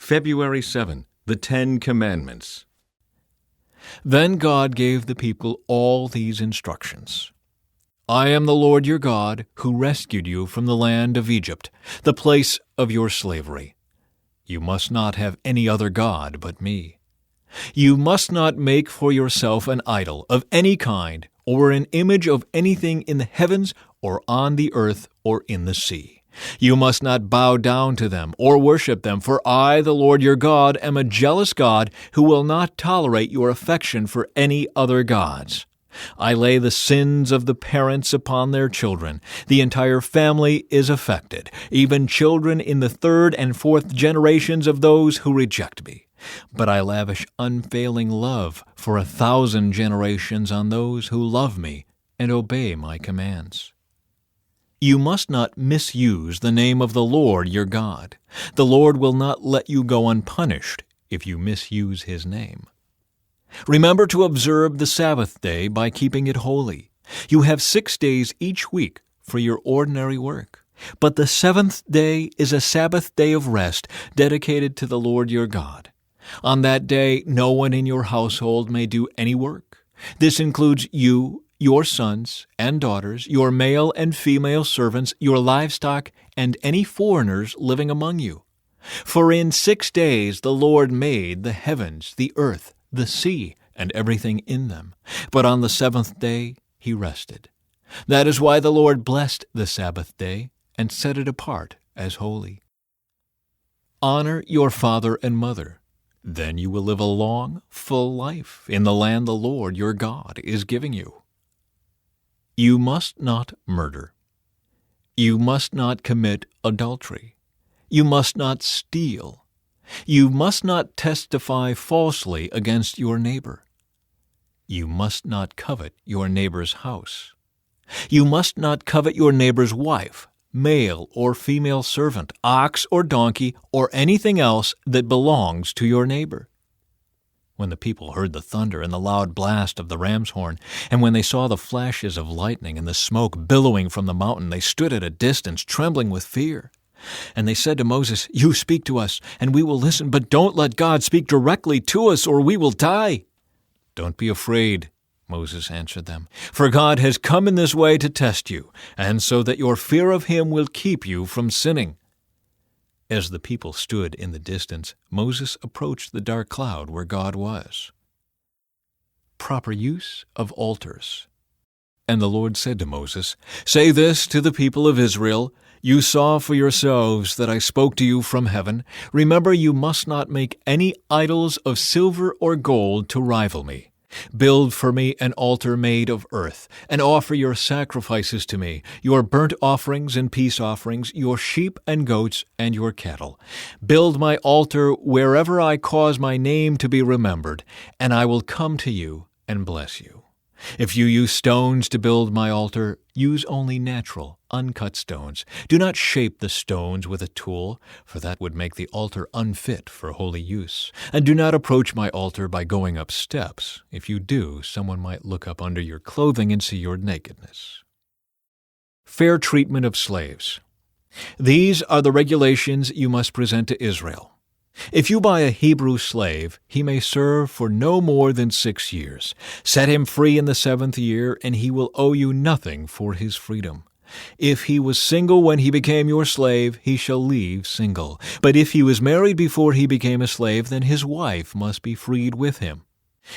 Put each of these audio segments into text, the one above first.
February 7, the 10 Commandments. Then God gave the people all these instructions. I am the Lord your God, who rescued you from the land of Egypt, the place of your slavery. You must not have any other god but me. You must not make for yourself an idol of any kind, or an image of anything in the heavens, or on the earth, or in the sea. You must not bow down to them or worship them, for I, the Lord your God, am a jealous God who will not tolerate your affection for any other gods. I lay the sins of the parents upon their children. The entire family is affected, even children in the third and fourth generations of those who reject me. But I lavish unfailing love for 1,000 generations on those who love me and obey my commands. You must not misuse the name of the Lord your God. The Lord will not let you go unpunished if you misuse his name. Remember to observe the Sabbath day by keeping it holy. You have 6 days each week for your ordinary work, but the seventh day is a Sabbath day of rest dedicated to the Lord your God. On that day, no one in your household may do any work. This includes you, your sons and daughters, your male and female servants, your livestock, and any foreigners living among you. For in 6 days the Lord made the heavens, the earth, the sea, and everything in them. But on the seventh day he rested. That is why the Lord blessed the Sabbath day and set it apart as holy. Honor your father and mother. Then you will live a long, full life in the land the Lord your God is giving you. You must not murder. You must not commit adultery. You must not steal. You must not testify falsely against your neighbor. You must not covet your neighbor's house. You must not covet your neighbor's wife, male or female servant, ox or donkey, or anything else that belongs to your neighbor. When the people heard the thunder and the loud blast of the ram's horn, and when they saw the flashes of lightning and the smoke billowing from the mountain, they stood at a distance, trembling with fear. And they said to Moses, You speak to us, and we will listen, but don't let God speak directly to us, or we will die. Don't be afraid, Moses answered them, for God has come in this way to test you, and so that your fear of him will keep you from sinning. As the people stood in the distance, Moses approached the dark cloud where God was. Proper use of altars. And the Lord said to Moses, Say this to the people of Israel, You saw for yourselves that I spoke to you from heaven. Remember, you must not make any idols of silver or gold to rival me. Build for me an altar made of earth, and offer your sacrifices to me, your burnt offerings and peace offerings, your sheep and goats, and your cattle. Build my altar wherever I cause my name to be remembered, and I will come to you and bless you. If you use stones to build my altar, use only natural, uncut stones. Do not shape the stones with a tool, for that would make the altar unfit for holy use. And do not approach my altar by going up steps. If you do, someone might look up under your clothing and see your nakedness. Fair treatment of slaves. These are the regulations you must present to Israel. If you buy a Hebrew slave, he may serve for no more than 6 years. Set him free in the 7th year, and he will owe you nothing for his freedom. If he was single when he became your slave, he shall leave single. But if he was married before he became a slave, then his wife must be freed with him.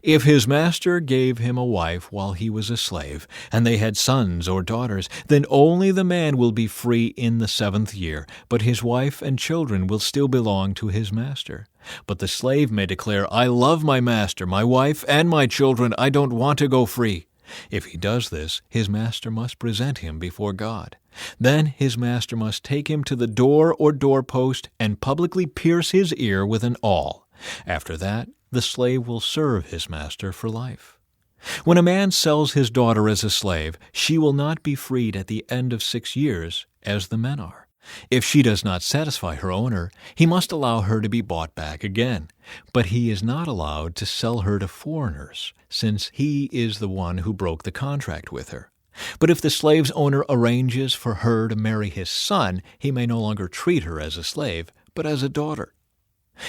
If his master gave him a wife while he was a slave, and they had sons or daughters, then only the man will be free in the 7th year, but his wife and children will still belong to his master. But the slave may declare, I love my master, my wife, and my children. I don't want to go free. If he does this, his master must present him before God. Then his master must take him to the door or doorpost and publicly pierce his ear with an awl. After that, the slave will serve his master for life. When a man sells his daughter as a slave, she will not be freed at the end of 6 years, as the men are. If she does not satisfy her owner, he must allow her to be bought back again. But he is not allowed to sell her to foreigners, since he is the one who broke the contract with her. But if the slave's owner arranges for her to marry his son, he may no longer treat her as a slave, but as a daughter.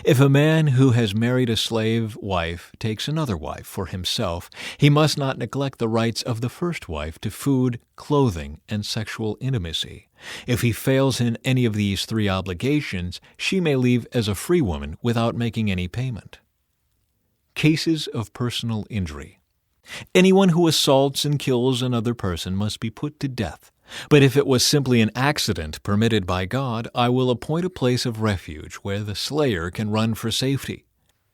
If a man who has married a slave wife takes another wife for himself, he must not neglect the rights of the first wife to food, clothing, and sexual intimacy. If he fails in any of these three obligations, she may leave as a free woman without making any payment. Cases of personal injury. Anyone who assaults and kills another person must be put to death. But if it was simply an accident permitted by God, I will appoint a place of refuge where the slayer can run for safety.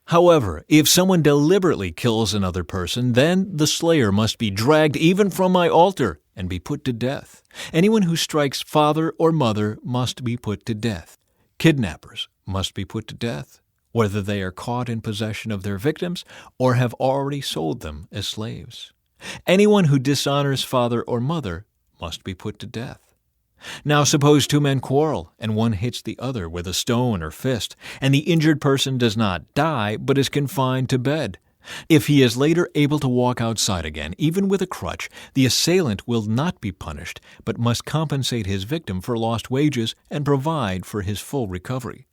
However, if someone deliberately kills another person, then the slayer must be dragged even from my altar and be put to death. Anyone who strikes father or mother must be put to death. Kidnappers must be put to death, whether they are caught in possession of their victims or have already sold them as slaves. Anyone who dishonors father or mother must be put to death. Now suppose two men quarrel, and one hits the other with a stone or fist, and the injured person does not die, but is confined to bed. If he is later able to walk outside again, even with a crutch, the assailant will not be punished, but must compensate his victim for lost wages and provide for his full recovery.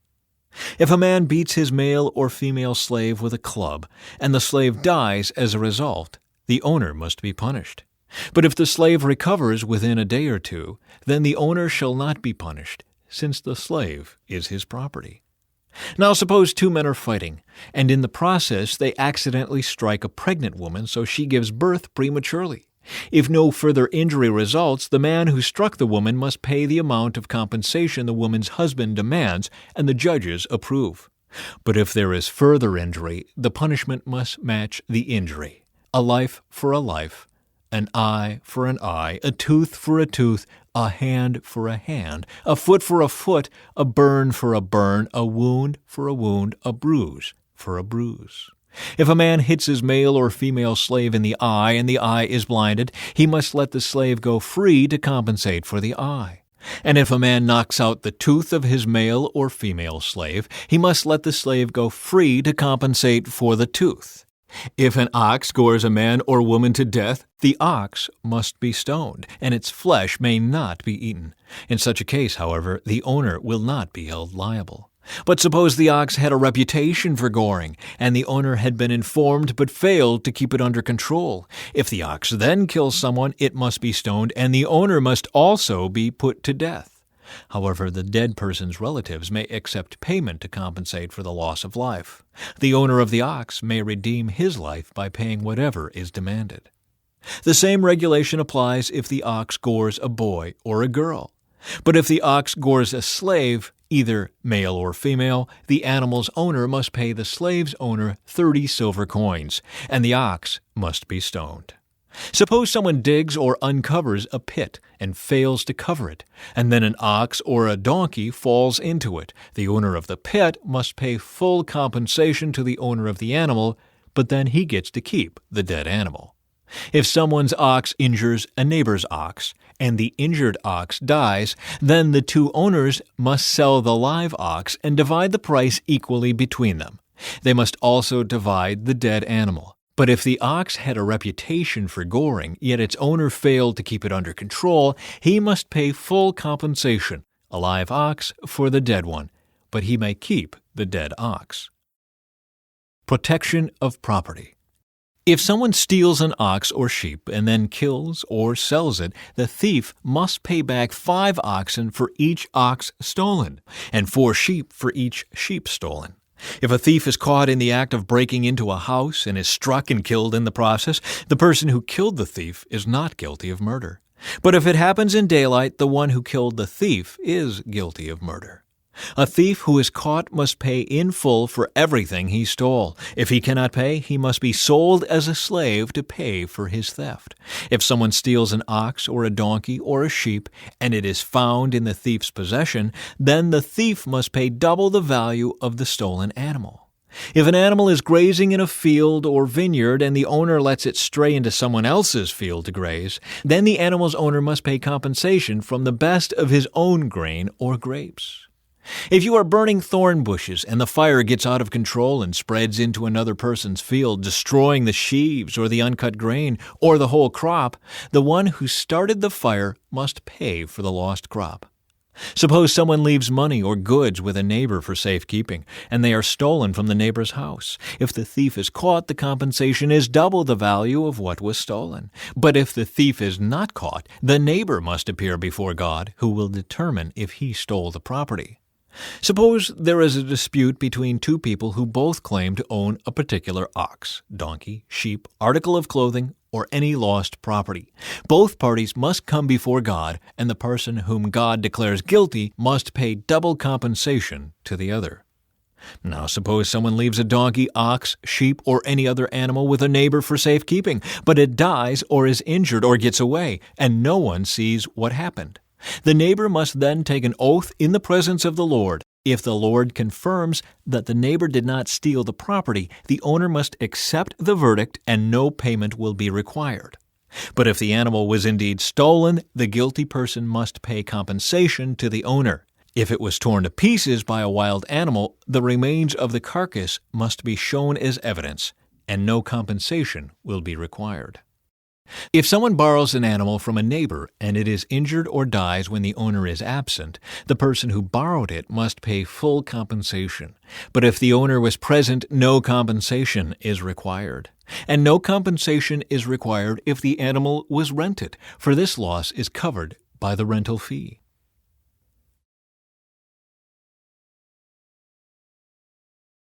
If a man beats his male or female slave with a club, and the slave dies as a result, the owner must be punished. But if the slave recovers within a day or two, then the owner shall not be punished, since the slave is his property. Now suppose two men are fighting, and in the process they accidentally strike a pregnant woman so she gives birth prematurely. If no further injury results, the man who struck the woman must pay the amount of compensation the woman's husband demands and the judges approve. But if there is further injury, the punishment must match the injury. A life for a life, an eye for an eye, a tooth for a tooth, a hand for a hand, a foot for a foot, a burn for a burn, a wound for a wound, a bruise for a bruise. If a man hits his male or female slave in the eye and the eye is blinded, he must let the slave go free to compensate for the eye. And if a man knocks out the tooth of his male or female slave, he must let the slave go free to compensate for the tooth. If an ox gores a man or woman to death, the ox must be stoned, and its flesh may not be eaten. In such a case, however, the owner will not be held liable. But suppose the ox had a reputation for goring, and the owner had been informed but failed to keep it under control. If the ox then kills someone, it must be stoned, and the owner must also be put to death. However, the dead person's relatives may accept payment to compensate for the loss of life. The owner of the ox may redeem his life by paying whatever is demanded. The same regulation applies if the ox gores a boy or a girl. But if the ox gores a slave, either male or female, the animal's owner must pay the slave's owner 30 silver coins, and the ox must be stoned. Suppose someone digs or uncovers a pit and fails to cover it, and then an ox or a donkey falls into it. The owner of the pit must pay full compensation to the owner of the animal, but then he gets to keep the dead animal. If someone's ox injures a neighbor's ox, and the injured ox dies, then the two owners must sell the live ox and divide the price equally between them. They must also divide the dead animal. But if the ox had a reputation for goring, yet its owner failed to keep it under control, he must pay full compensation, a live ox for the dead one, but he may keep the dead ox. Protection of property. If someone steals an ox or sheep and then kills or sells it, the thief must pay back 5 oxen for each ox stolen, and 4 sheep for each sheep stolen. If a thief is caught in the act of breaking into a house and is struck and killed in the process, the person who killed the thief is not guilty of murder. But if it happens in daylight, the one who killed the thief is guilty of murder. A thief who is caught must pay in full for everything he stole. If he cannot pay, he must be sold as a slave to pay for his theft. If someone steals an ox or a donkey or a sheep, and it is found in the thief's possession, then the thief must pay double the value of the stolen animal. If an animal is grazing in a field or vineyard and the owner lets it stray into someone else's field to graze, then the animal's owner must pay compensation from the best of his own grain or grapes. If you are burning thorn bushes and the fire gets out of control and spreads into another person's field, destroying the sheaves or the uncut grain or the whole crop, the one who started the fire must pay for the lost crop. Suppose someone leaves money or goods with a neighbor for safekeeping, and they are stolen from the neighbor's house. If the thief is caught, the compensation is double the value of what was stolen. But if the thief is not caught, the neighbor must appear before God, who will determine if he stole the property. Suppose there is a dispute between two people who both claim to own a particular ox, donkey, sheep, article of clothing, or any lost property. Both parties must come before God, and the person whom God declares guilty must pay double compensation to the other. Now suppose someone leaves a donkey, ox, sheep, or any other animal with a neighbor for safekeeping, but it dies or is injured or gets away, and no one sees what happened. The neighbor must then take an oath in the presence of the Lord. If the Lord confirms that the neighbor did not steal the property, the owner must accept the verdict and no payment will be required. But if the animal was indeed stolen, the guilty person must pay compensation to the owner. If it was torn to pieces by a wild animal, the remains of the carcass must be shown as evidence, and no compensation will be required. If someone borrows an animal from a neighbor and it is injured or dies when the owner is absent, the person who borrowed it must pay full compensation. But if the owner was present, no compensation is required. And no compensation is required if the animal was rented, for this loss is covered by the rental fee.